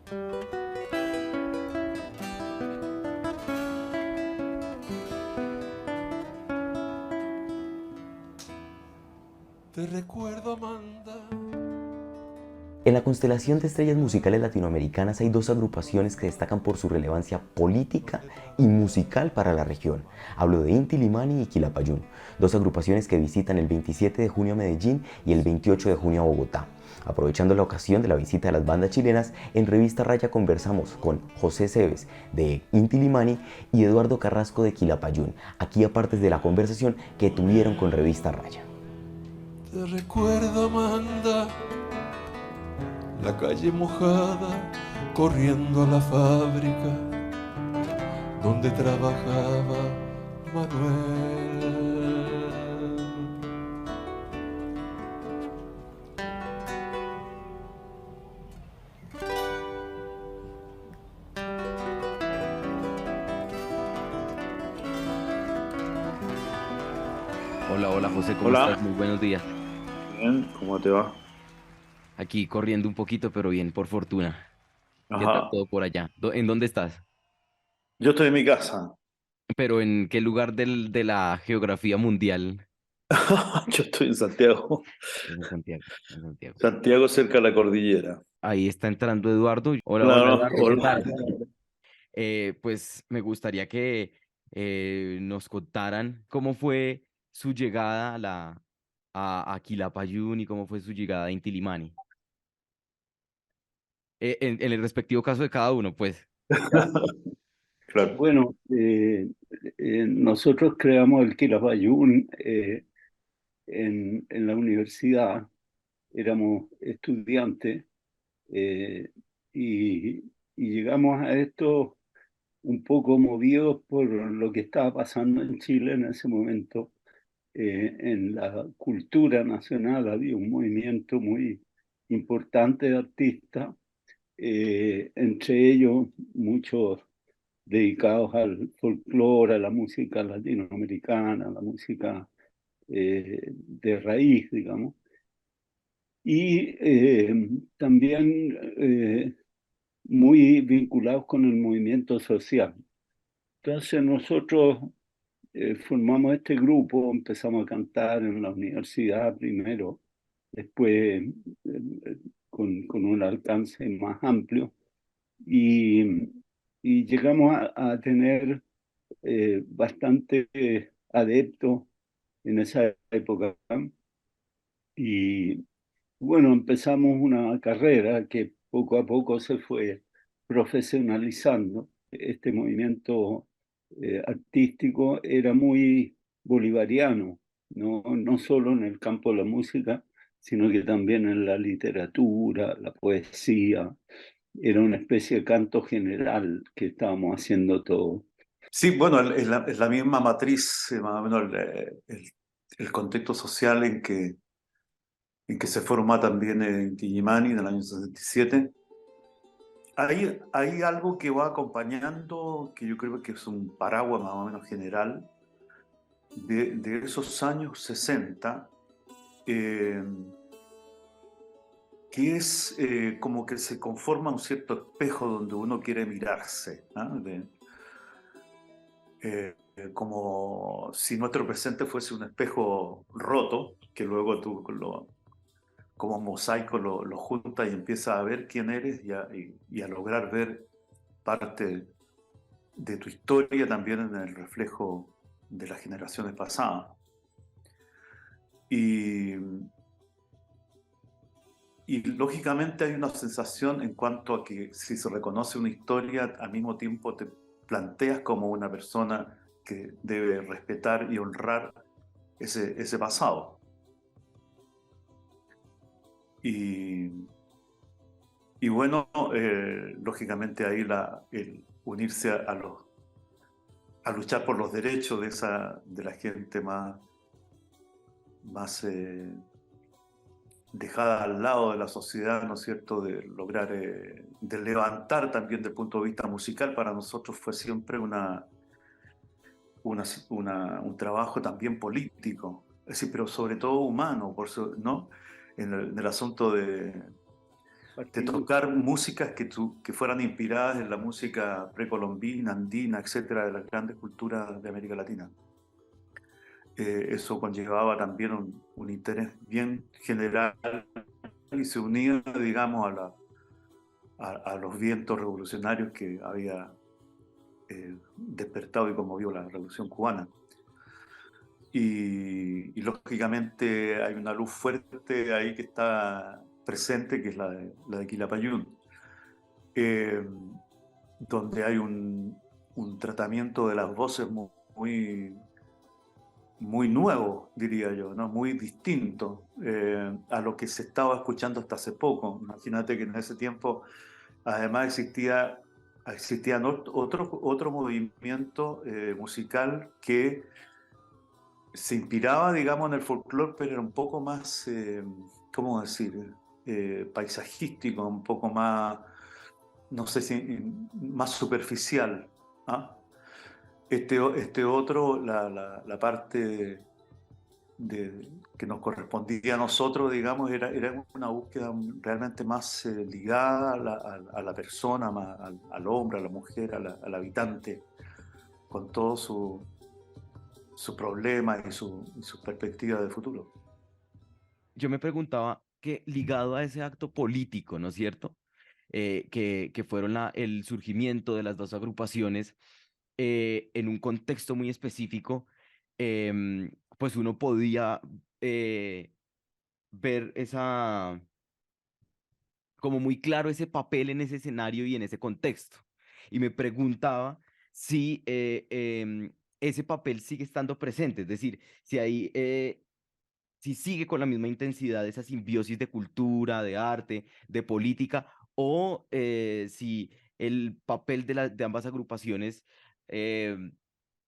Te recuerdo, Amanda. En la constelación de estrellas musicales latinoamericanas hay dos agrupaciones que destacan por su relevancia política y musical para la región. Hablo de Inti Illimani y Quilapayún, dos agrupaciones que visitan el 27 de junio a Medellín y el 28 de junio a Bogotá. Aprovechando la ocasión de la visita de las bandas chilenas, en Revista Raya conversamos con José Cebes de Inti Illimani y Eduardo Carrasco de Quilapayún, aquí aparte de la conversación que tuvieron con Revista Raya. Te recuerdo, Amanda, la calle mojada, corriendo a la fábrica donde trabajaba Manuel. Hola, hola José, ¿cómo estás? Hola, Muy buenos días. bien, ¿cómo te va? Aquí corriendo un poquito, pero bien, por fortuna. ¿Qué tal Ajá, todo por allá? ¿En dónde estás? yo estoy en mi casa. Pero ¿en qué lugar de la geografía mundial? Yo estoy en Santiago, En Santiago, en Santiago. Santiago cerca de la cordillera. Ahí está entrando Eduardo. Hola, hola Claro, Eduardo, ¿qué hola. tal? Pues me gustaría que nos contaran cómo fue su llegada a Quilapayún y cómo fue su llegada a Inti Illimani. En el respectivo caso de cada uno, pues. Claro. Bueno, nosotros creamos el Quilapayún en la universidad, éramos estudiantes eh, y, y llegamos a esto un poco movidos por lo que estaba pasando en Chile en ese momento. En la cultura nacional había un movimiento muy importante de artistas, entre ellos muchos dedicados al folclore, a la música latinoamericana, a la música de raíz, digamos, y también muy vinculados con el movimiento social. Entonces nosotros formamos este grupo, empezamos a cantar en la universidad primero, después con un alcance más amplio y, y llegamos a tener bastante adeptos en esa época. Y bueno, empezamos una carrera que poco a poco se fue profesionalizando. Este movimiento artístico era muy bolivariano, no solo en el campo de la música, sino que también en la literatura, la poesía. Era una especie de canto general que estábamos haciendo todo. Sí, bueno, es la misma matriz, más o menos el contexto social en que se forma también en Illimani en el año 67. Hay algo que va acompañando, que yo creo que es un paraguas más o menos general de esos años 60, eh, que es como que se conforma un cierto espejo donde uno quiere mirarse, ¿no? Como si nuestro presente fuese un espejo roto, que luego tú como mosaico lo juntas y empiezas a ver quién eres y a lograr ver parte de tu historia también en el reflejo de las generaciones pasadas. Y, y lógicamente hay una sensación en cuanto a que si se reconoce una historia, al mismo tiempo te planteas como una persona que debe respetar y honrar ese pasado. Y, y bueno, lógicamente ahí el unirse a luchar por los derechos de la gente más dejada al lado de la sociedad, ¿no es cierto?, de lograr, de levantar también del punto de vista musical, para nosotros fue siempre un trabajo también político, es decir, pero sobre todo humano, ¿no? En el asunto de tocar músicas que fueran inspiradas en la música precolombina, andina, etcétera, de las grandes culturas de América Latina. Eso conllevaba también un interés bien general y se unía, digamos, a los vientos revolucionarios que había despertado y conmovió la Revolución Cubana. Y lógicamente hay una luz fuerte ahí que está presente, que es la de Quilapayún, donde hay un tratamiento de las voces muy nuevo, diría yo, ¿no? Muy distinto a lo que se estaba escuchando hasta hace poco. Imagínate que en ese tiempo además existían otro movimiento musical que se inspiraba, digamos, en el folclore, pero era un poco más, ¿cómo decir? Paisajístico, un poco más, no sé si, más superficial. ¿Ah? Este otro, la parte que nos correspondía a nosotros, digamos, era una búsqueda realmente más ligada a la persona, más al hombre, a la mujer, al habitante, con todo su problema y su perspectiva de futuro. Yo me preguntaba que ligado a ese acto político, ¿no es cierto? Que fueron el surgimiento de las dos agrupaciones en un contexto muy específico, pues uno podía ver como muy claro ese papel en ese escenario y en ese contexto. Y me preguntaba si ese papel sigue estando presente, es decir, si sigue con la misma intensidad esa simbiosis de cultura, de arte, de política, o si el papel de ambas agrupaciones, eh,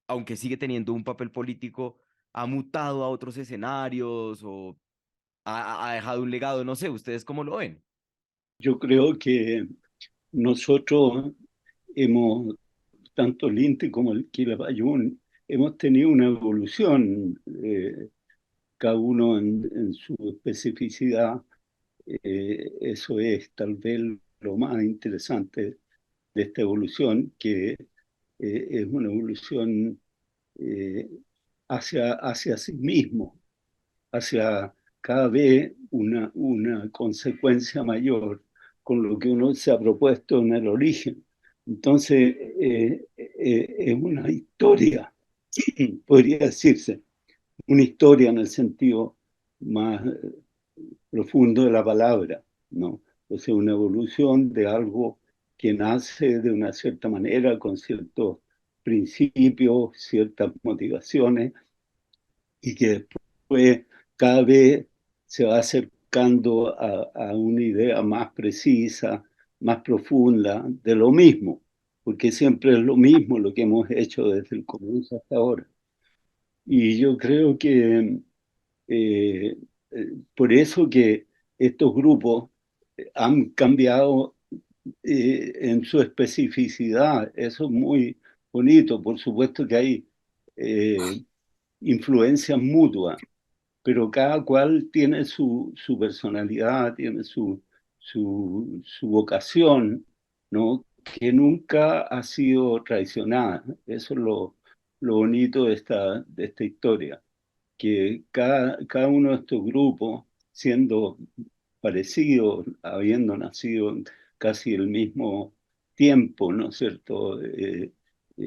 aunque sigue teniendo un papel político, ha mutado a otros escenarios o ha dejado un legado, no sé, ¿ustedes cómo lo ven? Yo creo que nosotros hemos, tanto el INTI como el Quilapayún, hemos tenido una evolución, cada uno en su especificidad. Eso es tal vez lo más interesante de esta evolución, que es una evolución eh, hacia sí mismo, hacia cada vez una consecuencia mayor con lo que uno se ha propuesto en el origen. Entonces, es una historia, podría decirse, una historia en el sentido más profundo de la palabra, ¿no? O sea, una evolución de algo que nace de una cierta manera, con ciertos principios, ciertas motivaciones, y que después cada vez se va acercando a una idea más precisa, más profunda de lo mismo, porque siempre es lo mismo lo que hemos hecho desde el comienzo hasta ahora. Y yo creo que eh, por eso que estos grupos han cambiado en su especificidad. Eso es muy bonito. Por supuesto que hay eh, influencias mutuas, pero cada cual tiene su personalidad, tiene su vocación, ¿no? Que nunca ha sido traicionada. Eso es lo bonito de esta historia, que cada uno de estos grupos, siendo parecidos, habiendo nacido en casi el mismo tiempo, ¿no es cierto?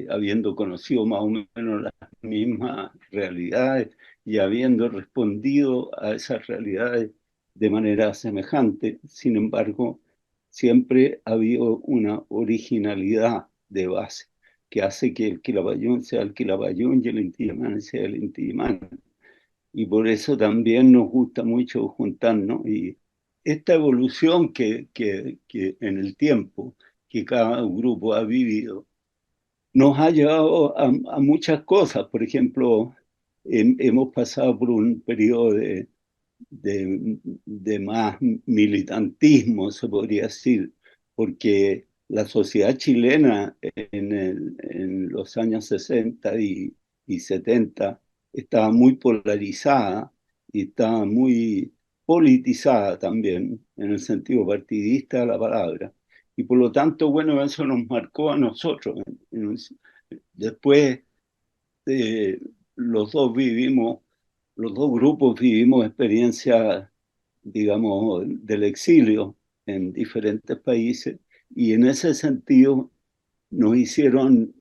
Habiendo conocido más o menos las mismas realidades y habiendo respondido a esas realidades de manera semejante. Sin embargo, siempre ha habido una originalidad de base que hace que el Quilapayún sea el Quilapayún y el Inti Illimani sea el Inti Illimani. Y por eso también nos gusta mucho juntarnos. Y esta evolución que en el tiempo que cada grupo ha vivido nos ha llevado a muchas cosas. Por ejemplo, hemos pasado por un periodo de más militantismo, se podría decir, porque la sociedad chilena en los años 60 y 70 estaba muy polarizada y estaba muy politizada también, en el sentido partidista de la palabra. Y por lo tanto, bueno, eso nos marcó a nosotros. Después, eh, los dos vivimos, los dos grupos vivimos experiencias, digamos, del exilio en diferentes países, y en ese sentido nos hicieron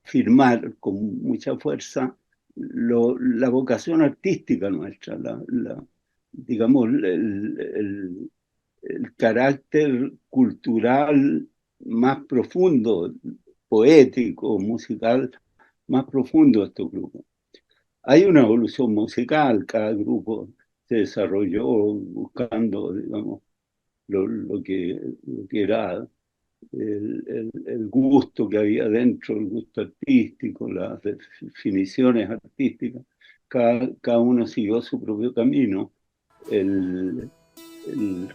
afirmar con mucha fuerza la vocación artística nuestra, digamos, el carácter cultural más profundo, poético, musical, más profundo de estos grupos. Hay una evolución musical, cada grupo se desarrolló buscando, digamos, lo que era el gusto que había dentro, el gusto artístico, las definiciones artísticas. Cada uno siguió su propio camino. El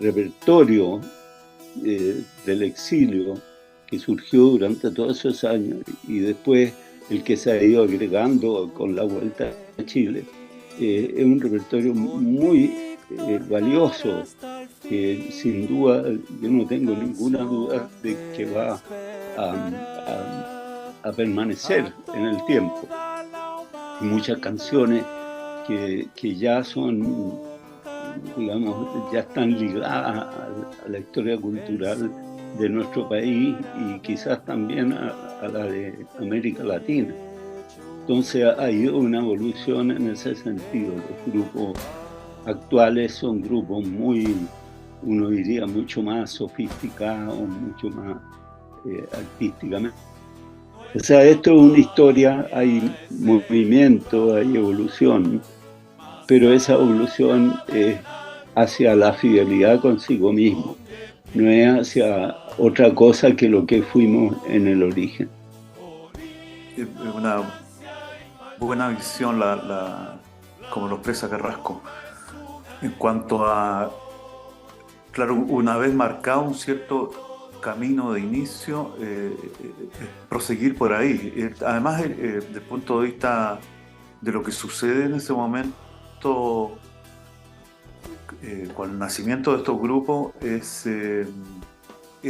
repertorio del exilio que surgió durante todos esos años y después el que se ha ido agregando con la vuelta a Chile, es un repertorio muy valioso, que sin duda yo no tengo ninguna duda de que va a permanecer en el tiempo. Hay muchas canciones que ya son, digamos, ya están ligadas a la historia cultural de nuestro país y quizás también a la de América Latina. Entonces ha habido una evolución en ese sentido. Los grupos actuales son grupos muy, uno diría, mucho más sofisticados, mucho más artísticamente. O sea, esto es una historia, hay movimiento, hay evolución, pero esa evolución es hacia la fidelidad consigo mismo, no es hacia otra cosa que lo que fuimos en el origen. Es una buena visión como lo expresa Carrasco, en cuanto a, claro, una vez marcado un cierto camino de inicio, proseguir por ahí. Además, desde el punto de vista de lo que sucede en ese momento, con el nacimiento de estos grupos, es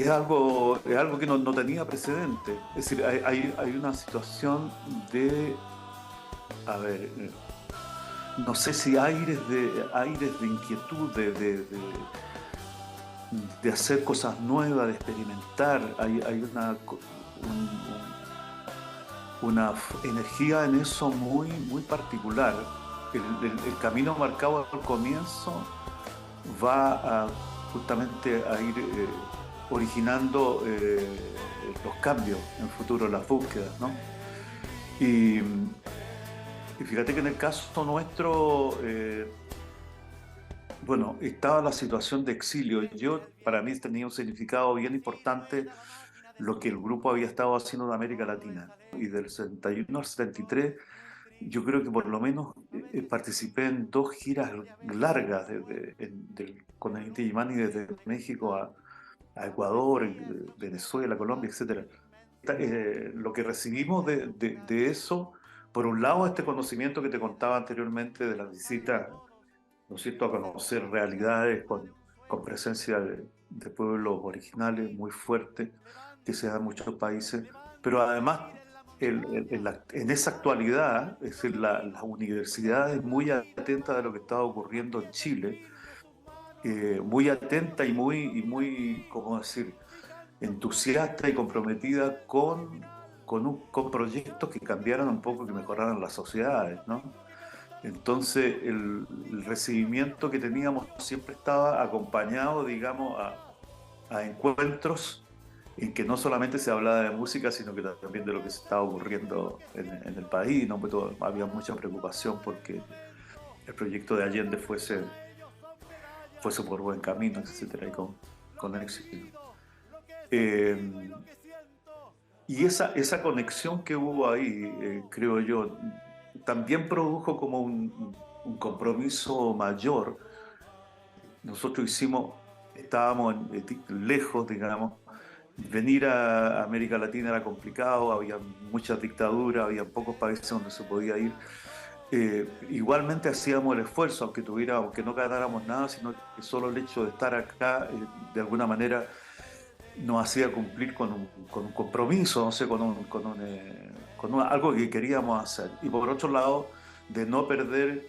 algo que no tenía precedente. Es decir, hay una situación de, a ver, no sé si aires de inquietud, de hacer cosas nuevas, de experimentar. Hay una energía en eso muy, muy particular. El camino marcado al comienzo va justamente a ir originando los cambios en el futuro, las búsquedas, ¿no? Y fíjate que en el caso nuestro, bueno, estaba la situación de exilio. Para mí tenía un significado bien importante lo que el grupo había estado haciendo en América Latina. Y del 71 al 73, yo creo que por lo menos participé en 2 giras largas con el Inti Illimani desde México a Ecuador, Venezuela, Colombia, etc. Lo que recibimos de eso, por un lado, este conocimiento que te contaba anteriormente de las visitas, ¿no es cierto?, a conocer realidades con presencia de pueblos originales muy fuertes que se dan en muchos países, pero además en esa actualidad, es decir, las universidades muy atentas de lo que estaba ocurriendo en Chile, muy atenta y muy, ¿cómo decir?, entusiasta y comprometida con proyectos que cambiaran un poco, que mejoraran las sociedades, ¿no? Entonces el recibimiento que teníamos siempre estaba acompañado, digamos, a encuentros en que no solamente se hablaba de música, sino que también de lo que se estaba ocurriendo en el país, ¿no? Pues había mucha preocupación porque el proyecto de Allende fuese por buen camino, etcétera, y con éxito. Y esa conexión que hubo ahí, creo yo, también produjo como un compromiso mayor. Nosotros estábamos lejos, digamos. Venir a América Latina era complicado, había muchas dictaduras, había pocos países donde se podía ir. igualmente hacíamos el esfuerzo, aunque no ganáramos nada, sino que solo el hecho de estar acá, de alguna manera, nos hacía cumplir con un compromiso, no sé, algo que queríamos hacer. Y por otro lado, de no perder,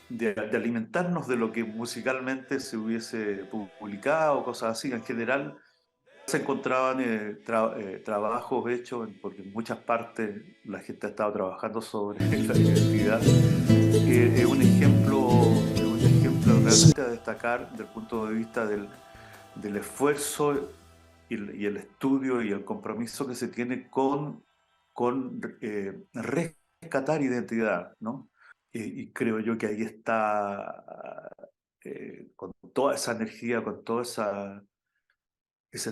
de alimentarnos de lo que musicalmente se hubiese publicado, cosas así. En general, se encontraban trabajos hechos, porque en muchas partes la gente ha estado trabajando sobre la identidad. Es un ejemplo realmente a destacar desde el punto de vista del esfuerzo y el estudio y el compromiso que se tiene con rescatar identidad, ¿no? Y creo yo que ahí está, con toda esa energía, con todo ese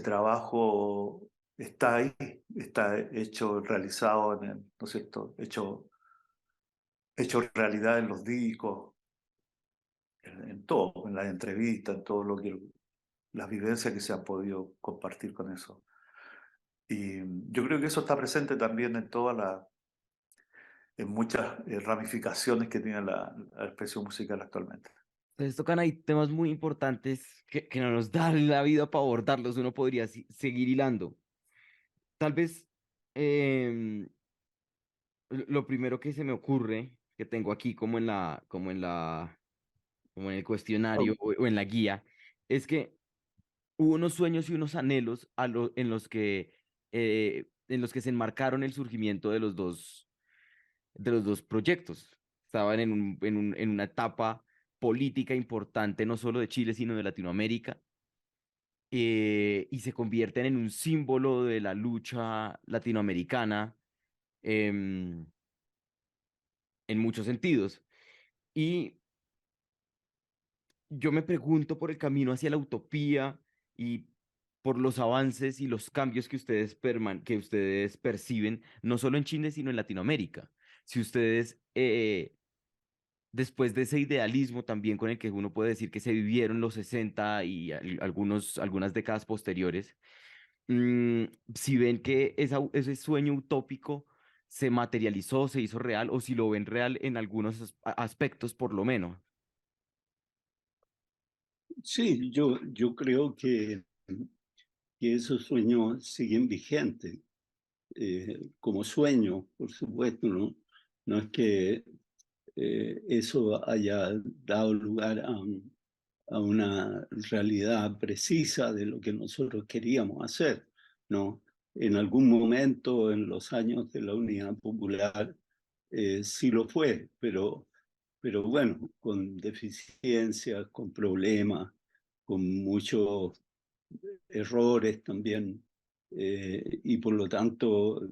trabajo, está ahí, está hecho, realizado, ¿no es cierto? Hecho realidad en los discos, en todo, en las entrevistas, en todo las vivencias que se han podido compartir con eso. Y yo creo que eso está presente también en muchas ramificaciones que tiene la expresión musical actualmente. Ustedes tocan ahí temas muy importantes que no nos da la vida para abordarlos. Uno podría seguir hilando. Tal vez em, lo primero que se me ocurre, que tengo aquí como en el cuestionario o en la guía, es que hubo unos sueños y unos anhelos en los que se enmarcaron el surgimiento de los dos proyectos. Estaban en una etapa política importante, no solo de Chile, sino de Latinoamérica, y se convierten en un símbolo de la lucha latinoamericana em, en muchos sentidos. Y yo me pregunto por el camino hacia la utopía y por los avances y los cambios que ustedes perciben, no solo en Chile, sino en Latinoamérica. Si ustedes, después de ese idealismo también con el que uno puede decir que se vivieron los 60 y algunas décadas posteriores, mm, si ven que ese sueño utópico se materializó, se hizo real, o si lo ven real en algunos aspectos por lo menos. Sí, yo creo que esos sueños siguen vigentes, como sueño, por supuesto, ¿no? No es que eso haya dado lugar a una realidad precisa de lo que nosotros queríamos hacer, ¿no? En algún momento, en los años de la Unidad Popular, sí lo fue, pero bueno, con deficiencias, con problemas, con muchos errores también, y por lo tanto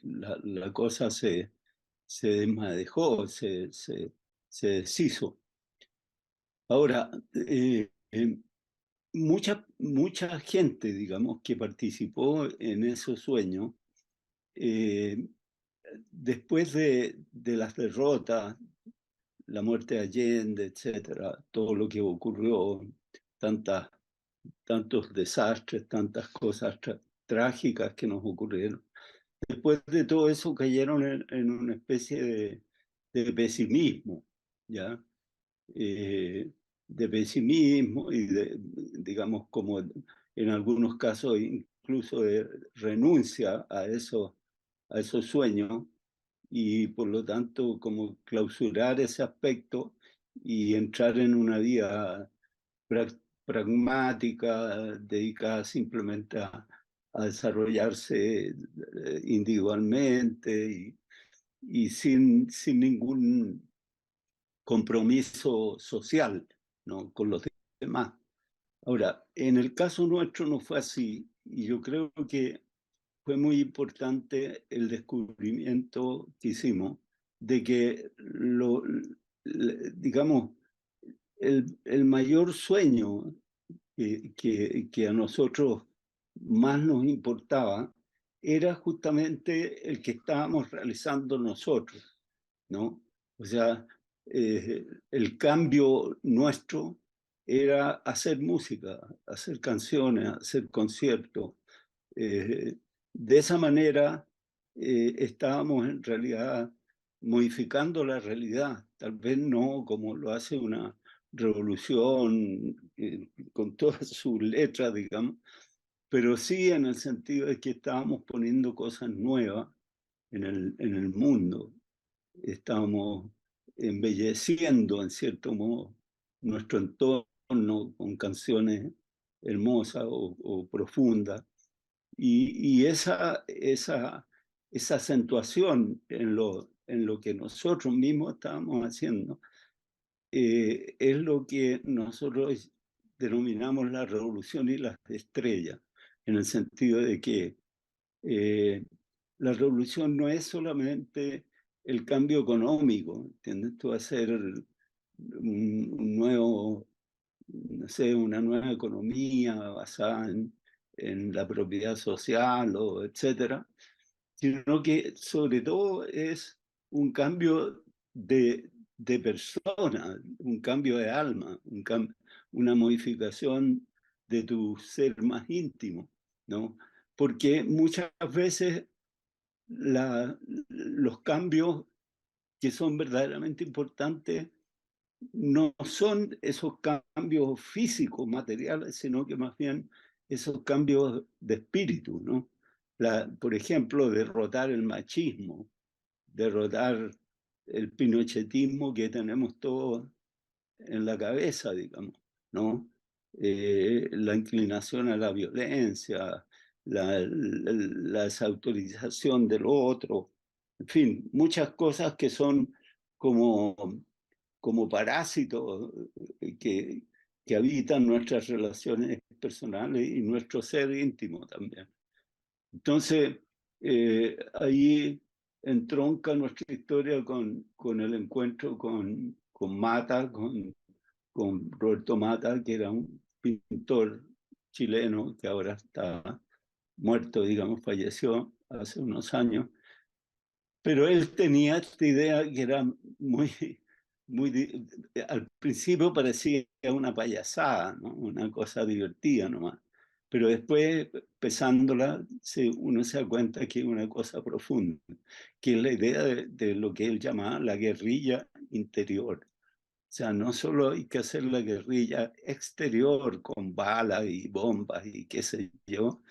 la cosa se desmadejó, se deshizo. Ahora, mucha gente, digamos, que participó en esos sueños, eh, después de las derrotas, la muerte de Allende, etcétera, todo lo que ocurrió, tantas, tantos desastres, tantas cosas trágicas que nos ocurrieron. Después de todo eso cayeron en una especie de pesimismo, ¿ya? De pesimismo y digamos, como en algunos casos incluso de renuncia a esos sueños, y por lo tanto como clausurar ese aspecto y entrar en una vía pragmática dedicada simplemente a desarrollarse individualmente y sin ningún compromiso social, ¿no?, con los demás. Ahora, en el caso nuestro no fue así, y yo creo que fue muy importante el descubrimiento que hicimos de que, digamos, el mayor sueño que a nosotros más nos importaba era justamente el que estábamos realizando nosotros, ¿no? O sea, el cambio nuestro era hacer música, hacer canciones, hacer conciertos. De esa manera estábamos en realidad modificando la realidad, tal vez no como lo hace una revolución con todas sus letras, digamos, pero sí en el sentido de que estábamos poniendo cosas nuevas en el mundo, estábamos embelleciendo en cierto modo nuestro entorno con canciones hermosas o profundas. Y esa acentuación en lo que nosotros mismos estábamos haciendo es lo que nosotros denominamos la revolución y las estrellas, en el sentido de que la revolución no es solamente el cambio económico, ¿entiendes? Tú hacer un nuevo, no sé, una nueva economía basada en la propiedad social o etcétera, sino que sobre todo es un cambio de persona, un cambio de alma, una modificación de tu ser más íntimo, ¿no? Porque muchas veces los cambios que son verdaderamente importantes no son esos cambios físicos, materiales, sino que más bien esos cambios de espíritu, ¿no? Por ejemplo, derrotar el machismo, derrotar el pinochetismo que tenemos todos en la cabeza, digamos, ¿no? La inclinación a la violencia, la desautorización del otro, en fin, muchas cosas que son como, como parásitos que habitan nuestras relaciones personales y nuestro ser íntimo también. Entonces, ahí entronca nuestra historia con el encuentro con Mata, con Roberto Mata, que era un pintor chileno que ahora está muerto, digamos, falleció hace unos años. Pero él tenía esta idea que era al principio parecía una payasada, ¿no? Una cosa divertida nomás. Pero después, pesándola, uno se da cuenta que es una cosa profunda, que es la idea de lo que él llamaba la guerrilla interior. O sea, no solo hay que hacer la guerrilla exterior con balas y bombas y qué sé yo,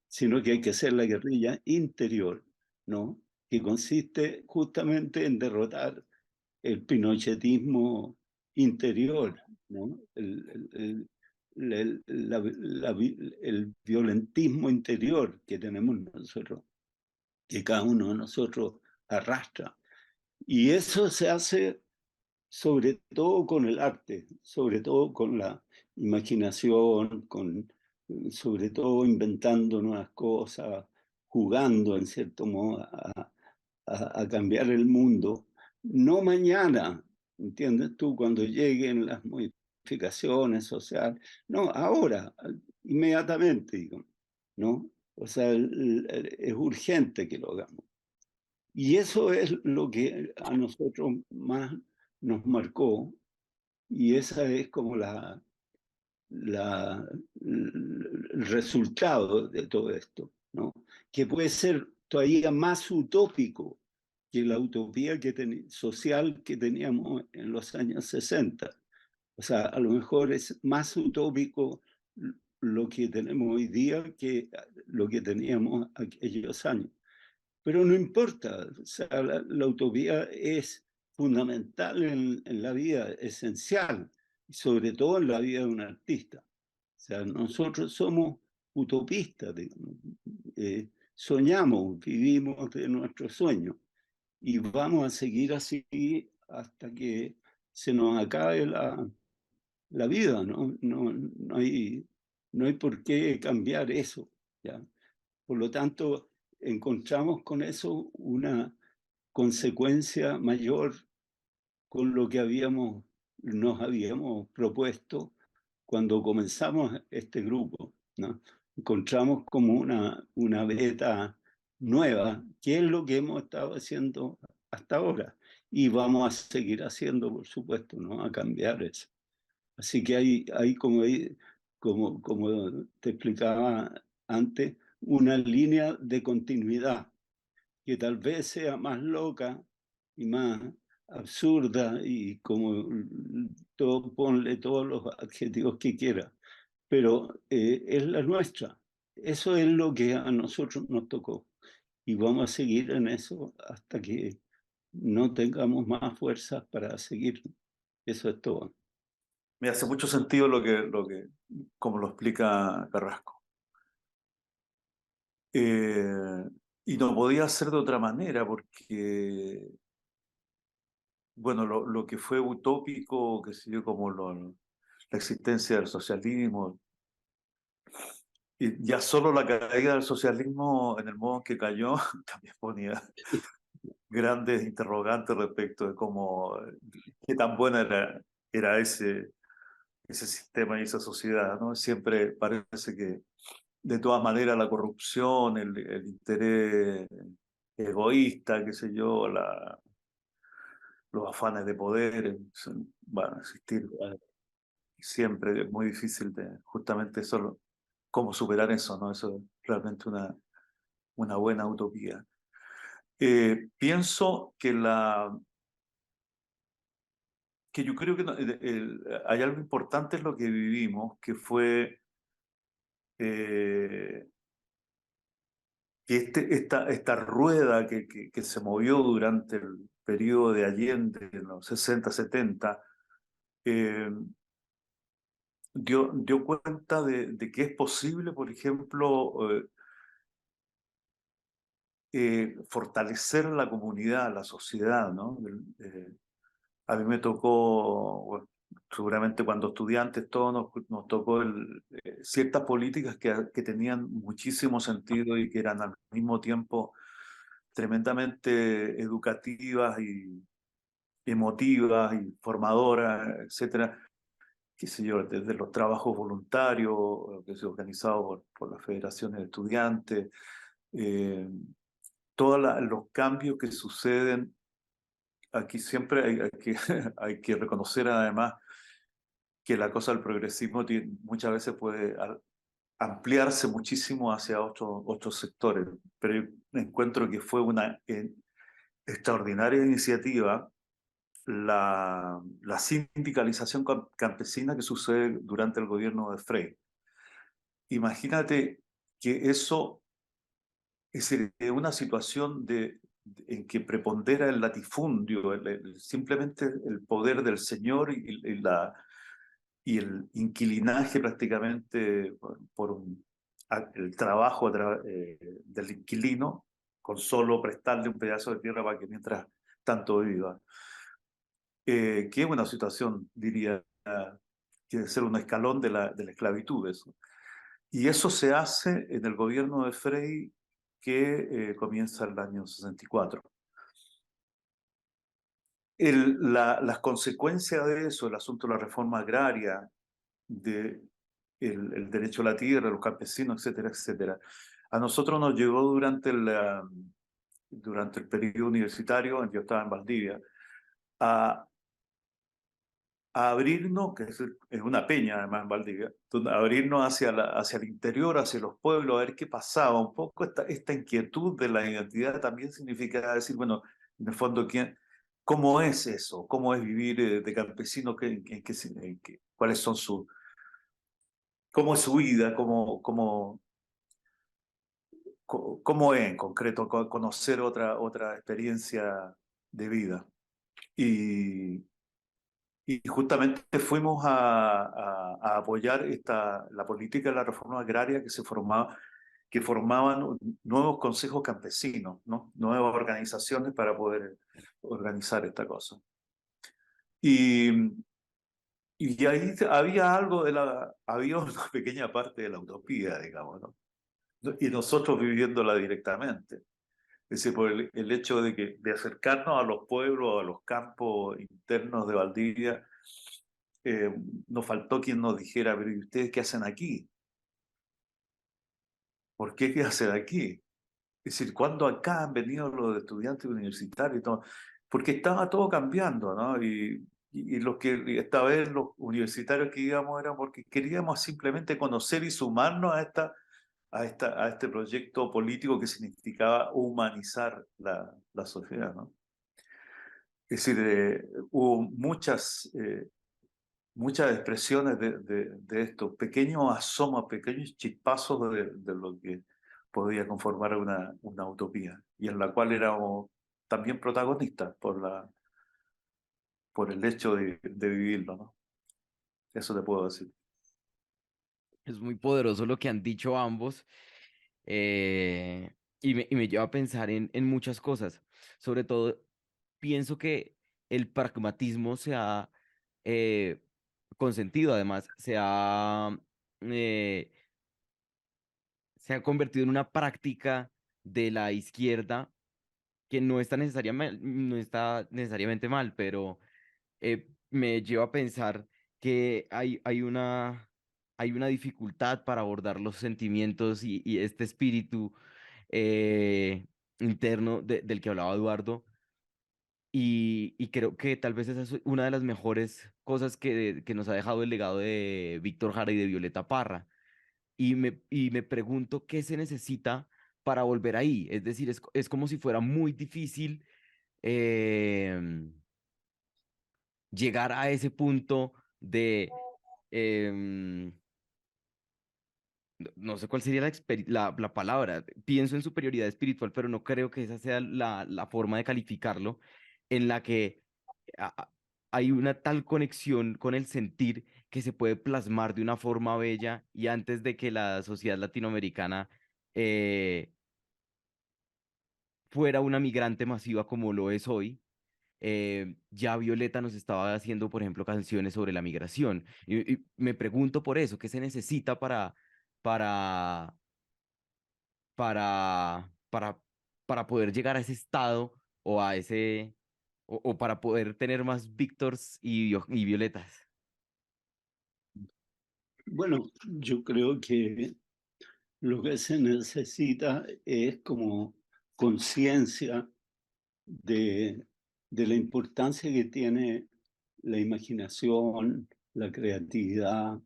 sino que hay que hacer la guerrilla interior, ¿no? Que consiste justamente en derrotar el pinochetismo interior, ¿no? El violentismo interior que tenemos nosotros, que cada uno de nosotros arrastra. Y eso se hace sobre todo con el arte, sobre todo con la imaginación, sobre todo inventando nuevas cosas, jugando en cierto modo a cambiar el mundo. No mañana, ¿entiendes tú? Cuando lleguen las modificaciones sociales, no, ahora, inmediatamente, digo, ¿no? O sea, es urgente que lo hagamos. Y eso es lo que a nosotros más nos marcó, y esa es como el resultado de todo esto, ¿no? Que puede ser todavía más utópico que la utopía social que teníamos en los años 60. O sea, a lo mejor es más utópico lo que tenemos hoy día que lo que teníamos aquellos años. Pero no importa, o sea, la utopía es fundamental en la vida, esencial, y sobre todo en la vida de un artista. O sea, nosotros somos utopistas, soñamos, vivimos de nuestros sueños y vamos a seguir así hasta que se nos acabe la vida, ¿no? No hay por qué cambiar eso, ¿ya? Por lo tanto, encontramos con eso una consecuencia mayor con lo que nos habíamos propuesto cuando comenzamos este grupo, ¿no? Encontramos como una beta nueva, que es lo que hemos estado haciendo hasta ahora. Y vamos a seguir haciendo, por supuesto, ¿no? A cambiar eso. Así que hay como te explicaba antes, una línea de continuidad que tal vez sea más loca y más absurda y como todo, ponle todos los adjetivos que quiera, pero es la nuestra. Eso es lo que a nosotros nos tocó y vamos a seguir en eso hasta que no tengamos más fuerzas para seguir. Eso es todo. Me hace mucho sentido como lo explica Carrasco. Y no podía ser de otra manera porque, bueno, lo que fue utópico, que sé yo, como la existencia del socialismo, y ya solo la caída del socialismo en el modo en que cayó, también ponía grandes interrogantes respecto de cómo, qué tan buena era ese sistema y esa sociedad, ¿no? Siempre parece que, de todas maneras, la corrupción, el interés egoísta, qué sé yo, los afanes de poder van a existir siempre. Es muy difícil justamente solo cómo superar eso, ¿no? Eso es realmente una buena utopía. Pienso que yo creo que hay algo importante en lo que vivimos, que fue eh, que esta rueda que se movió durante el periodo de Allende, en los 60, 70, eh, dio cuenta de que es posible, por ejemplo, fortalecer la comunidad, la sociedad, ¿no? A mí me tocó, bueno, seguramente cuando estudiantes, todos nos tocó ciertas políticas que tenían muchísimo sentido y que eran al mismo tiempo tremendamente educativas y emotivas y formadoras, etcétera. Qué sé yo, desde los trabajos voluntarios que se organizaban por las federaciones de estudiantes, eh, todos los cambios que suceden. Aquí siempre hay que reconocer además que la cosa del progresismo muchas veces puede ampliarse muchísimo hacia otros sectores, pero yo encuentro que fue una extraordinaria iniciativa la sindicalización campesina que sucede durante el gobierno de Frei. Imagínate que eso es una situación en que prepondera el latifundio, simplemente el poder del señor y el inquilinaje prácticamente el trabajo del inquilino con solo prestarle un pedazo de tierra para que mientras tanto viva. Que es una situación, diría, que debe ser un escalón de la esclavitud. Eso. Y eso se hace en el gobierno de Frei que comienza el año 64. Las consecuencias de eso, el asunto de la reforma agraria, de el derecho a la tierra, los campesinos, etcétera, etcétera, a nosotros nos llegó durante el periodo universitario, en que yo estaba en Valdivia, a abrirnos, que es una peña además en Valdivia, abrirnos hacia el interior, hacia los pueblos, a ver qué pasaba. Un poco esta inquietud de la identidad también significa decir, bueno, en el fondo, ¿cómo es eso? ¿Cómo es vivir de campesino? ¿Cuáles son cómo es su vida? ¿Cómo es en concreto conocer otra experiencia de vida? Y justamente fuimos a apoyar la política de la reforma agraria que formaban nuevos consejos campesinos, ¿no? Nuevas organizaciones para poder organizar esta cosa. Y, y ahí había una pequeña parte de la utopía, digamos, ¿no? Y nosotros viviéndola directamente. Es decir, por el hecho de acercarnos a los pueblos, a los campos internos de Valdivia, eh, nos faltó quien nos dijera, pero ¿y ustedes qué hacen aquí? ¿Por qué hacen aquí? Es decir, ¿cuándo acá han venido los estudiantes universitarios y todo? Porque estaba todo cambiando, ¿no? Y los que esta vez los universitarios que íbamos eran porque queríamos simplemente conocer y sumarnos a este proyecto político que significaba humanizar la sociedad, ¿no? Es decir, hubo muchas expresiones de estos pequeños asomos, pequeños chispazos de lo que podía conformar una utopía, y en la cual éramos también protagonistas por el hecho de vivirlo, ¿no? Eso te puedo decir. Es muy poderoso lo que han dicho ambos, eh, y me lleva a pensar en muchas cosas. Sobre todo, pienso que el pragmatismo se ha eh, consentido, además, eh, se ha convertido en una práctica de la izquierda que no está necesariamente mal, pero me lleva a pensar que hay una dificultad para abordar los sentimientos y este espíritu eh, interno del que hablaba Eduardo. Y creo que tal vez esa es una de las mejores cosas que nos ha dejado el legado de Víctor Jara y de Violeta Parra. Y me pregunto qué se necesita para volver ahí. Es decir, es como si fuera muy difícil em, llegar a ese punto de, em, no sé cuál sería la palabra, pienso en superioridad espiritual, pero no creo que esa sea la forma de calificarlo, en la que a- a- hay una tal conexión con el sentir que se puede plasmar de una forma bella y antes de que la sociedad latinoamericana eh, fuera una migrante masiva como lo es hoy. Ya Violeta nos estaba haciendo, por ejemplo, canciones sobre la migración. Y me pregunto por eso, ¿qué se necesita para, para, para poder llegar a ese estado o a o para poder tener más Víctors y Violetas? Bueno, yo creo que lo que se necesita es como conciencia de, de la importancia que tiene la imaginación, la creatividad,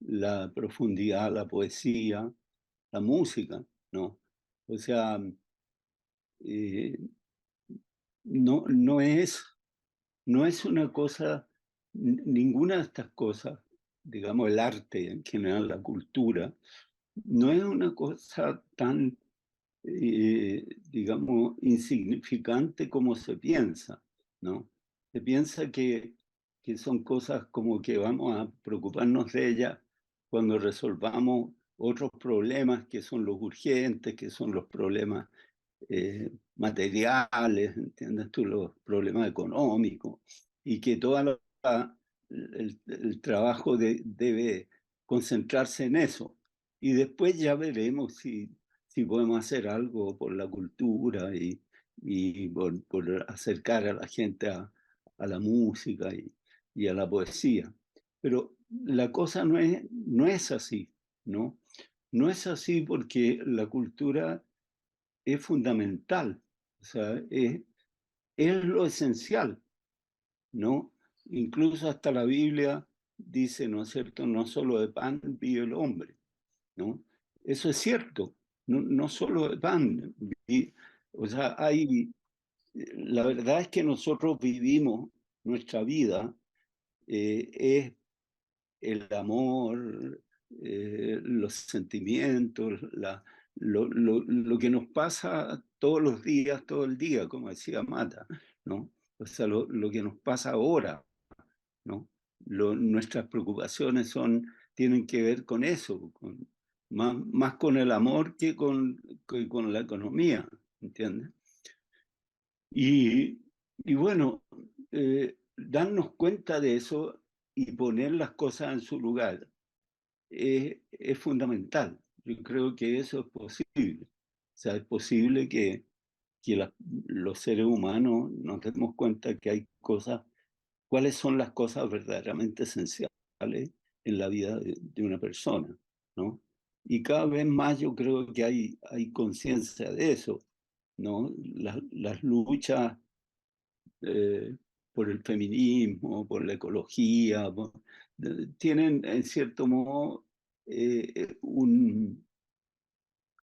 la profundidad, la poesía, la música, ¿no? O sea, eh, no es, no es una cosa, ninguna de estas cosas, digamos el arte en general, la cultura, no es una cosa tan, digamos, insignificante como se piensa, ¿no? Se piensa que son cosas como que vamos a preocuparnos de ellas cuando resolvamos otros problemas que son los urgentes, que son los problemas materiales, ¿entiendes tú? Los problemas económicos, y que todo el trabajo debe concentrarse en eso. Y después ya veremos si podemos hacer algo por la cultura y por acercar a la gente a la música y a la poesía. Pero la cosa no es así, ¿no? No es así porque la cultura es fundamental, o sea, es lo esencial, ¿no? Incluso hasta la Biblia dice, ¿no es cierto?, no solo de pan vive el hombre, ¿no? Eso es cierto, no solo de pan. O sea, la verdad es que nosotros vivimos nuestra vida, es el amor, los sentimientos, lo que nos pasa todos los días, todo el día, como decía Mata, ¿no? O sea, lo que nos pasa ahora, ¿no? Nuestras preocupaciones tienen que ver con eso, más con el amor que con la economía, ¿entiendes? Y bueno, darnos cuenta de eso y poner las cosas en su lugar es fundamental. Yo creo que eso es posible. O sea, es posible que los seres humanos nos demos cuenta que hay cosas, cuáles son las cosas verdaderamente esenciales en la vida de una persona, ¿no? Y cada vez más yo creo que hay conciencia de eso, ¿no? Las luchas eh, por el feminismo, por la ecología, tienen en cierto modo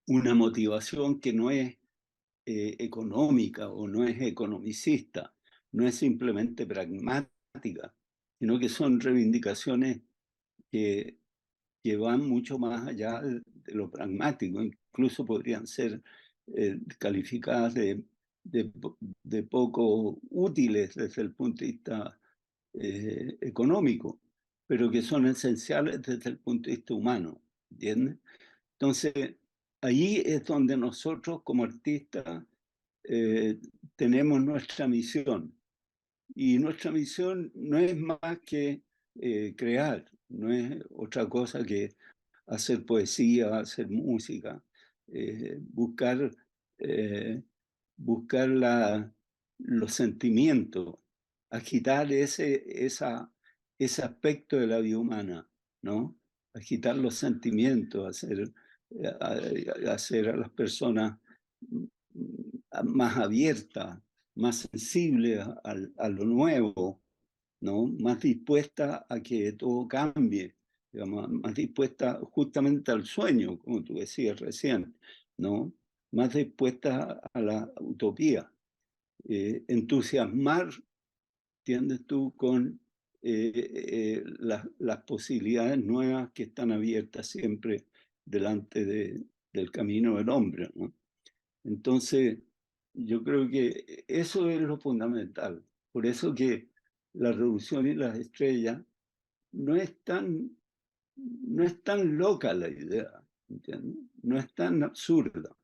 una motivación que no es económica o no es economicista, no es simplemente pragmática, sino que son reivindicaciones que, que van mucho más allá de lo pragmático, incluso podrían ser calificadas de poco útiles desde el punto de vista económico, pero que son esenciales desde el punto de vista humano, ¿entiendes? Entonces, ahí es donde nosotros como artistas tenemos nuestra misión. Y nuestra misión no es más que crear, no es otra cosa que hacer poesía, hacer música, buscar, buscar los sentimientos, agitar ese aspecto de la vida humana, ¿no? Agitar los sentimientos, hacer a las personas más abiertas, más sensibles a lo nuevo, ¿no? Más dispuesta a que todo cambie, digamos, más dispuesta justamente al sueño, como tú decías recién, ¿no? Más dispuesta a la utopía. Entusiasmar, ¿entiendes tú?, con las posibilidades nuevas que están abiertas siempre delante del camino del hombre, ¿no? Entonces, yo creo que eso es lo fundamental. Por eso que la revolución y las estrellas no es tan, no es tan loca la idea, ¿entiendes? No es tan absurda,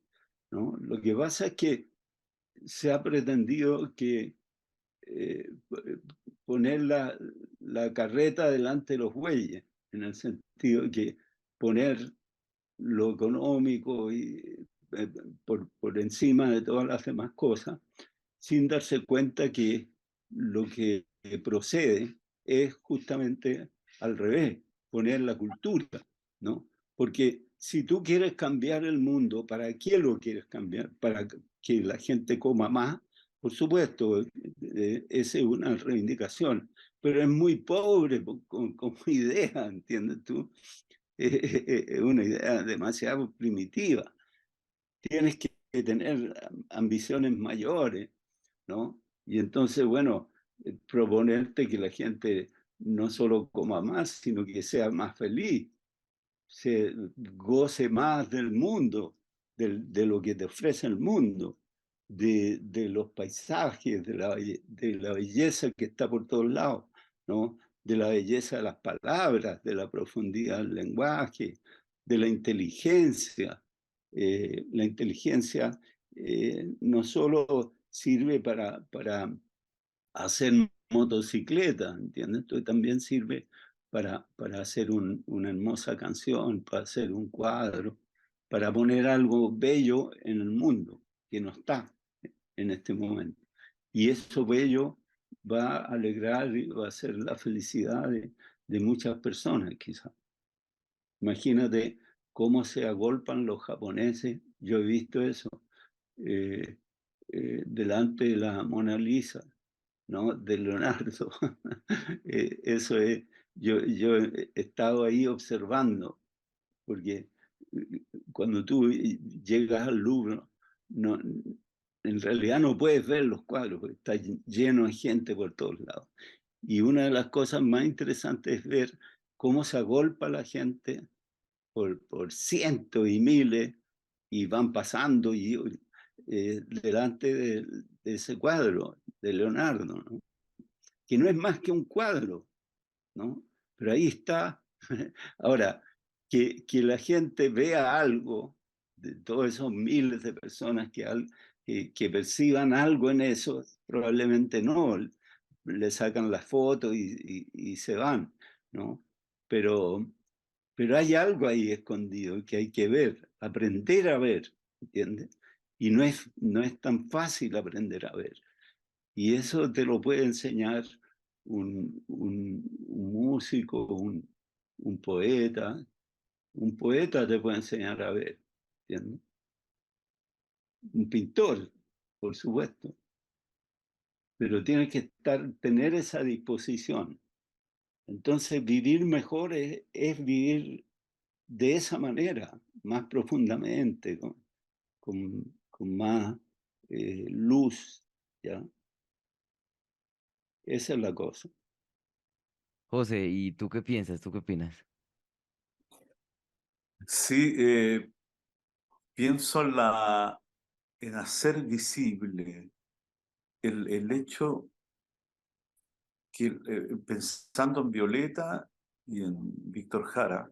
¿no? Lo que pasa es que se ha pretendido que eh, poner la carreta delante de los bueyes, en el sentido de que poner lo económico y por encima de todas las demás cosas, sin darse cuenta que lo que procede es justamente al revés, poner la cultura, ¿no? Porque si tú quieres cambiar el mundo, ¿para qué lo quieres cambiar? Para que la gente coma más, por supuesto, esa es una reivindicación, pero es muy pobre como idea, ¿entiendes tú? Es una idea demasiado primitiva. Tienes que tener ambiciones mayores, ¿no? Y entonces, bueno, proponerte que la gente no solo coma más, sino que sea más feliz, se goce más del mundo, de lo que te ofrece el mundo, de los paisajes, de la belleza que está por todos lados, ¿no? De la belleza de las palabras, de la profundidad del lenguaje, de la inteligencia. La inteligencia no solo sirve para hacer motocicleta, ¿entiendes? Entonces también sirve para hacer una hermosa canción, para hacer un cuadro, para poner algo bello en el mundo que no está en este momento. Y eso bello va a alegrar y va a ser la felicidad de muchas personas, quizás. Imagínate cómo se agolpan los japoneses, yo he visto eso, eh, delante de la Mona Lisa, ¿no? De Leonardo. Eso es, yo he estado ahí observando, porque cuando tú llegas al Louvre, no, en realidad no puedes ver los cuadros, porque está lleno de gente por todos lados. Y una de las cosas más interesantes es ver cómo se agolpa la gente por cientos y miles y van pasando delante de ese cuadro de Leonardo, ¿no? Que no es más que un cuadro, ¿no? Pero ahí está. Ahora, que la gente vea algo, de todos esos miles de personas que perciban algo en eso, probablemente no, le sacan la foto y se van, ¿no? Pero hay algo ahí escondido que hay que ver, aprender a ver, ¿entiendes? Y no es tan fácil aprender a ver. Y eso te lo puede enseñar un músico, un poeta. Un poeta te puede enseñar a ver, ¿entiendes? Un pintor, por supuesto. Pero tienes que tener esa disposición. Entonces, vivir mejor es vivir de esa manera, más profundamente, con más luz, ¿ya? Esa es la cosa. José, ¿y tú qué piensas? ¿Tú qué opinas? Sí, pienso en hacer visible el hecho que, pensando en Violeta y en Víctor Jara,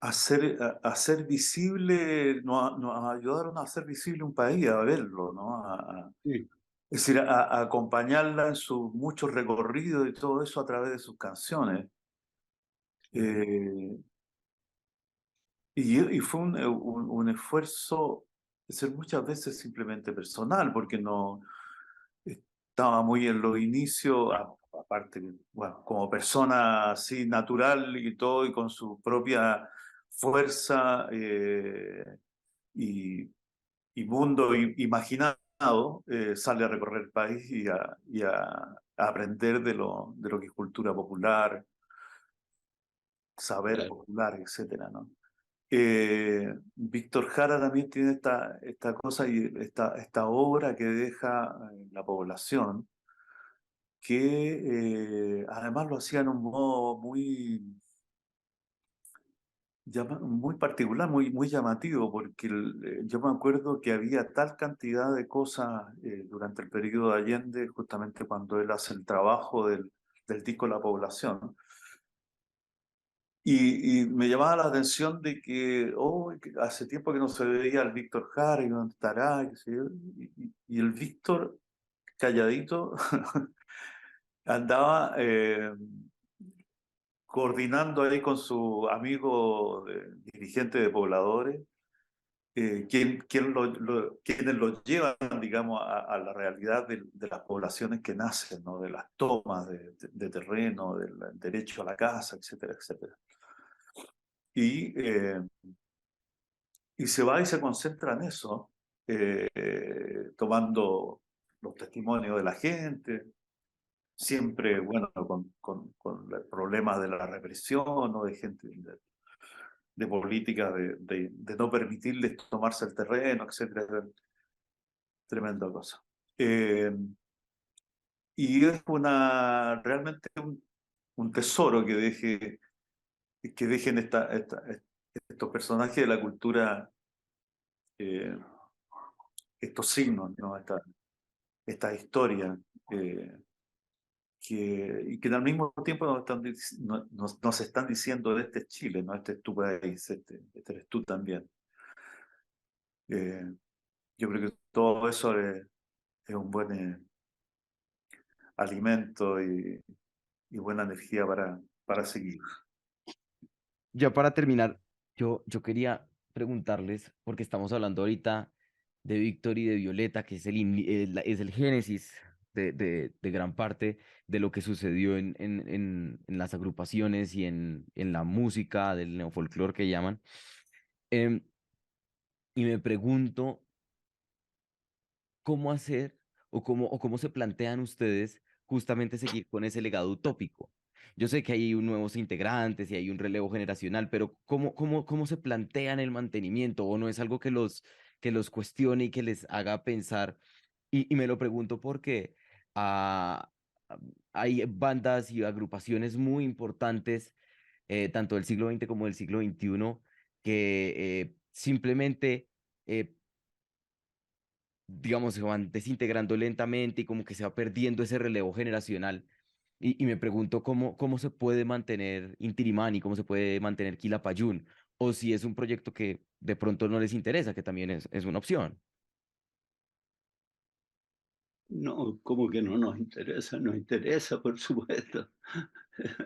hacer visible, nos ayudaron a hacer visible un país, a verlo, ¿no? Sí, Es decir, a acompañarla en sus muchos recorridos y todo eso a través de sus canciones. Eh, y fue un esfuerzo, de ser muchas veces simplemente personal, porque no estaba muy en los inicios, aparte, bueno, como persona así natural y todo, y con su propia fuerza y, y mundo imaginado, sale a recorrer el país a aprender de lo que es cultura popular, saber claro. popular, etcétera, ¿no? Víctor Jara también tiene esta cosa y esta obra que deja en la población, que además lo hacía en un modo muy particular, muy llamativo, porque yo me acuerdo que había tal cantidad de cosas durante el periodo de Allende, justamente cuando él hace el trabajo del disco La Población. Y me llamaba la atención de que, oh, que hace tiempo que no se veía al Víctor Jara, y dónde estará, qué sé yo. Y el Víctor, calladito, andaba coordinando ahí con su amigo dirigente de pobladores, quienes los llevan, digamos, a la realidad de las poblaciones que nacen, ¿no? De las tomas de terreno, del derecho a la casa, etcétera, etcétera. Y, eh, y se va y se concentra en eso, tomando los testimonios de la gente, siempre, bueno, con el problema de la represión o de gente, de políticas de no permitirles tomarse el terreno, etcétera. Tremenda cosa. Eh, y es realmente un tesoro que dejen estos personajes de la cultura, eh, estos signos, ¿no? Esta historia, y que al mismo tiempo nos están diciendo de este es Chile, ¿no? Este es tu país, este eres tú también. Eh, yo creo que todo eso es un buen alimento y buena energía para seguir. Ya para terminar, yo quería preguntarles, porque estamos hablando ahorita de Víctor y de Violeta, que es es el génesis de gran parte de lo que sucedió en las agrupaciones y en la música del neofolclore que llaman. Em, y me pregunto cómo hacer o cómo se plantean ustedes justamente seguir con ese legado utópico. Yo sé que hay nuevos integrantes y hay un relevo generacional, pero ¿cómo se plantean el mantenimiento? ¿O no es algo que los cuestione y que les haga pensar? Y me lo pregunto porque ah, ah, hay bandas y agrupaciones muy importantes, tanto del siglo XX como del siglo XXI, que simplemente digamos, se van desintegrando lentamente y como que se va perdiendo ese relevo generacional. Y me pregunto cómo se puede mantener Intilimani, cómo se puede mantener Quilapayún, o si es un proyecto que de pronto no les interesa, que también es una opción. No, como que no nos interesa, por supuesto.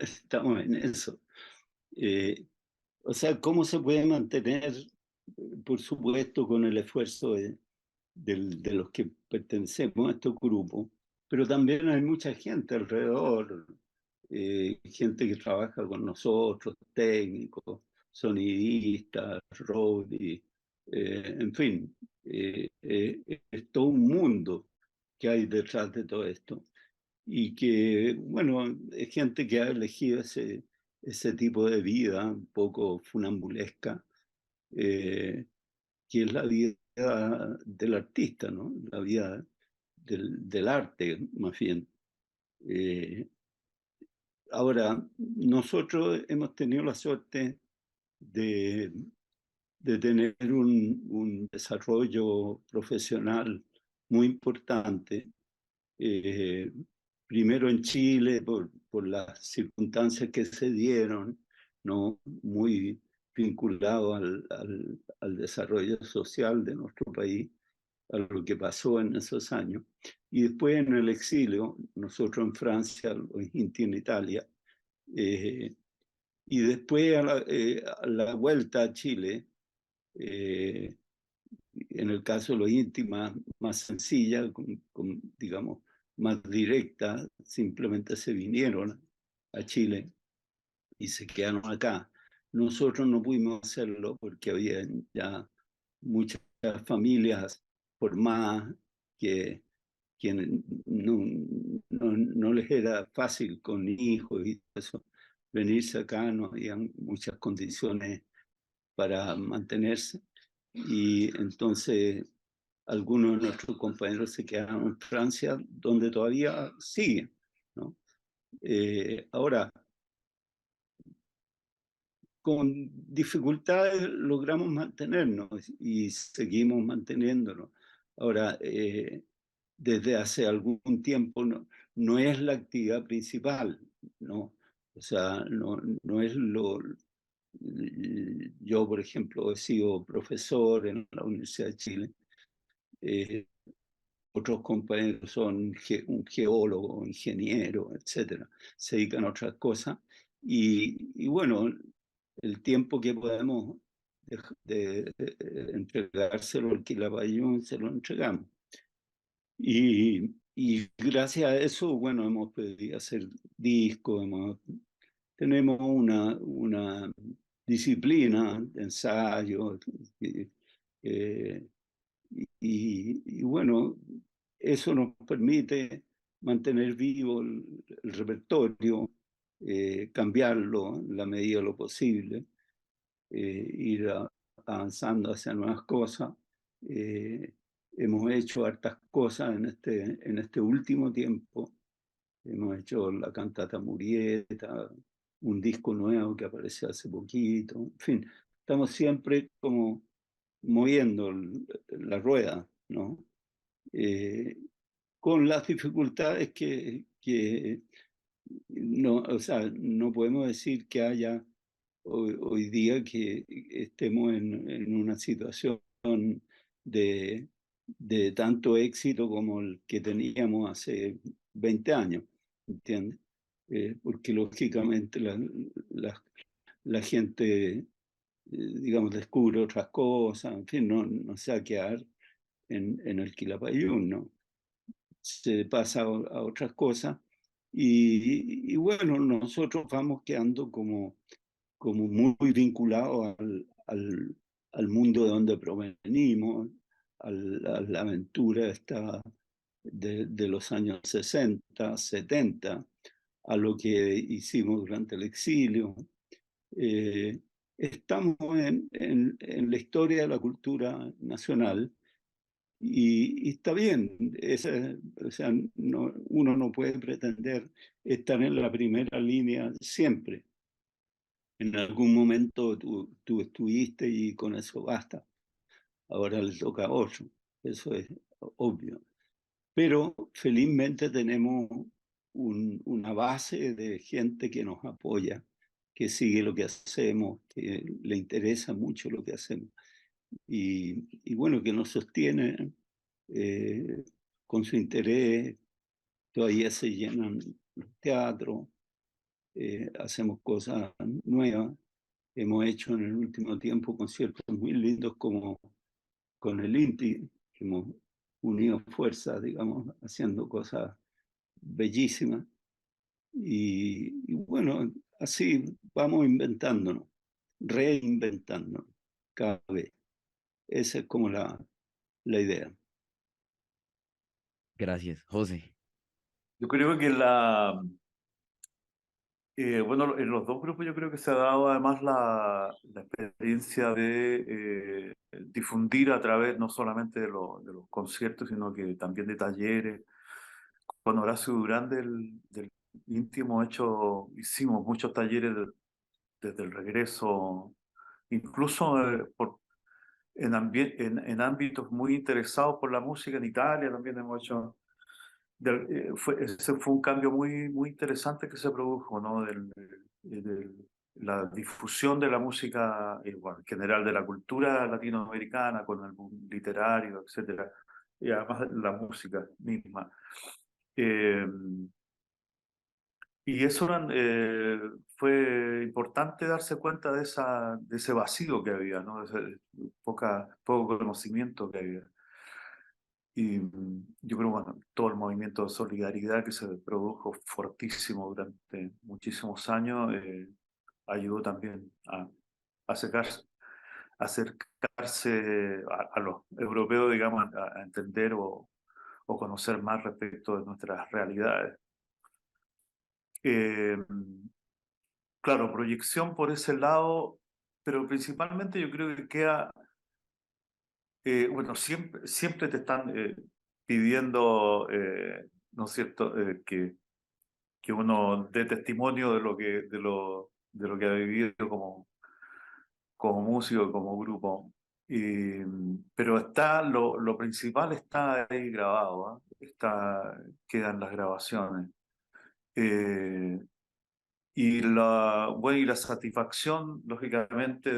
Estamos en eso. Eh, o sea, ¿cómo se puede mantener, por supuesto, con el esfuerzo de los que pertenecemos a estos grupos? Pero también hay mucha gente alrededor, gente que trabaja con nosotros, técnicos, sonidistas, roadies, en fin, es todo un mundo que hay detrás de todo esto. Y que, bueno, es gente que ha elegido ese tipo de vida un poco funambulesca, que es la vida del artista, ¿no? La vida del arte, más bien. Ahora, nosotros hemos tenido la suerte de, de tener un desarrollo profesional muy importante. Primero en Chile, por las circunstancias que se dieron, ¿no? Muy vinculado al desarrollo social de nuestro país, a lo que pasó en esos años. Y después en el exilio, nosotros en Francia, los Inti en Italia, y después a la vuelta a Chile, eh, en el caso de los Inti más sencilla, digamos, más directa, simplemente se vinieron a Chile y se quedaron acá. Nosotros no pudimos hacerlo porque había ya muchas familias formadas que no les era fácil con hijos y eso. Venirse acá no había muchas condiciones para mantenerse y entonces algunos de nuestros compañeros se quedaron en Francia, donde todavía siguen, ¿no? Ahora, con dificultades logramos mantenernos y seguimos manteniéndonos. Ahora, desde hace algún tiempo no es la actividad principal, ¿no? O sea, no es lo... Yo, por ejemplo, he sido profesor en la Universidad de Chile. Otros compañeros son un geólogo, ingeniero, etcétera. Se dedican a otras cosas. Y bueno, el tiempo que podemos entregárselo al Quilapayún, se lo entregamos. Y gracias a eso, bueno, hemos podido hacer discos, tenemos una disciplina de ensayo, y bueno, eso nos permite mantener vivo el repertorio, cambiarlo en la medida de lo posible, ir avanzando hacia nuevas cosas. Hemos hecho hartas cosas en este último tiempo. Hemos hecho la cantata Murieta, un disco nuevo que apareció hace poquito. En fin, estamos siempre como moviendo la rueda, ¿no? Con las dificultades que no, o sea, no podemos decir que haya hoy día que estemos en una situación de tanto éxito como el que teníamos hace 20 años, ¿entiendes? Porque lógicamente la gente, digamos, descubre otras cosas, en fin, no se va a quedar en el Quilapayún, ¿no? Se pasa a otras cosas y bueno, nosotros vamos quedando como muy vinculados al mundo de donde provenimos, a la aventura esta de los años 60, 70, a lo que hicimos durante el exilio. Estamos en la historia de la cultura nacional y está bien. O sea, uno no puede pretender estar en la primera línea siempre. En algún momento tú estuviste y con eso basta. Ahora le toca a otro. Eso es obvio. Pero felizmente tenemos una base de gente que nos apoya, que sigue lo que hacemos, que le interesa mucho lo que hacemos. Y bueno, que nos sostiene con su interés. Todavía se llenan los teatros, hacemos cosas nuevas. Hemos hecho en el último tiempo conciertos muy lindos como con el INTI, que hemos unido fuerzas, digamos, haciendo cosas bellísimas. Y bueno, así vamos inventándonos, reinventándonos cada vez. Esa es como la idea. Gracias, José. Yo creo que Bueno, en los dos grupos yo creo que se ha dado además la experiencia de difundir a través no solamente de los conciertos, sino que también de talleres. Con Horacio Durán del Íntimo hicimos muchos talleres desde el regreso, incluso en ámbitos muy interesados por la música en Italia, también hemos hecho. Ese fue un cambio muy, muy interesante que se produjo, ¿no? La difusión de la música, bueno, en general de la cultura latinoamericana, con el boom literario, etcétera, y además la música misma. Eh, y eso fue importante darse cuenta de ese vacío que había, ¿no? De ese poco conocimiento que había. Y yo creo, bueno, todo el movimiento de solidaridad que se produjo fortísimo durante muchísimos años ayudó también a acercarse a los europeos, digamos, a entender o conocer más respecto de nuestras realidades. Claro, proyección por ese lado, pero principalmente yo creo que queda, bueno, siempre te están pidiendo, ¿no es cierto?, que uno dé testimonio de lo que ha vivido como músico, como grupo. Pero lo principal está ahí grabado, ¿ah? Quedan las grabaciones. Bueno, y la satisfacción, lógicamente,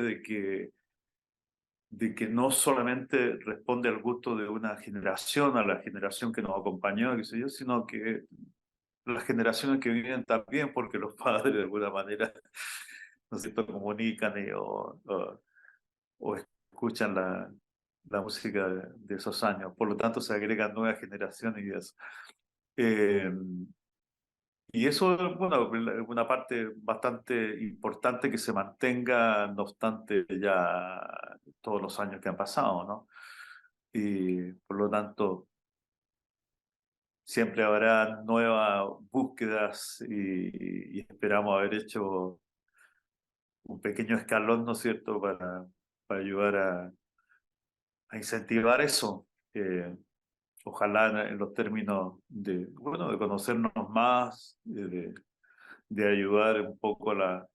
de que no solamente responde al gusto de una generación, a la generación que nos acompañó, qué sé yo, sino que las generaciones que vienen también, porque los padres de alguna manera, ¿no es cierto?, comunican o escuchan la música de esos años. Por lo tanto, se agregan nuevas generaciones y eso. Y eso, bueno, es una parte bastante importante que se mantenga, no obstante ya todos los años que han pasado, ¿no? Y por lo tanto, siempre habrá nuevas búsquedas y esperamos haber hecho un pequeño escalón, ¿no es cierto?, para ayudar a incentivar eso. Ojalá en los términos bueno, de conocernos más, de ayudar un poco a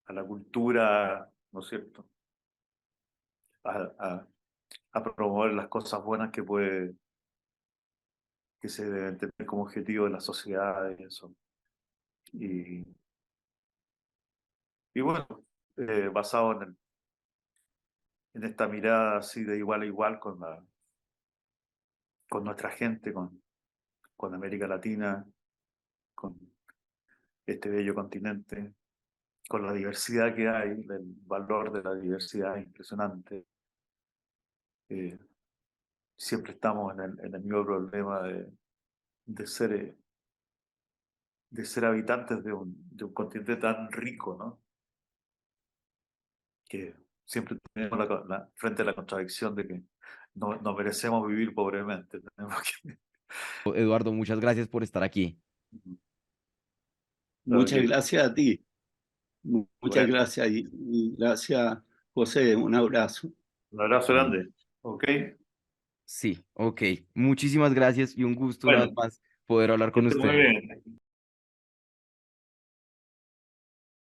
la cultura, ¿no es cierto?, a, a promover las cosas buenas que se deben tener como objetivo de la sociedad y eso. Y, y bueno, basado en esta mirada así de igual a igual con nuestra gente, con América Latina, con este bello continente, con la diversidad que hay, el valor de la diversidad es impresionante. Siempre estamos en el mismo problema de ser habitantes de un continente tan rico, ¿no? Que siempre tenemos frente a la contradicción de que no merecemos vivir pobremente. Eduardo, muchas gracias por estar aquí. Muchas Ok. gracias a ti. Muchas Bueno, gracias y gracias, José. Un abrazo. un abrazo grande. Ok. Sí, ok. Muchísimas gracias y un gusto una vez Bueno, más poder hablar que con esté muy ustedes. bien.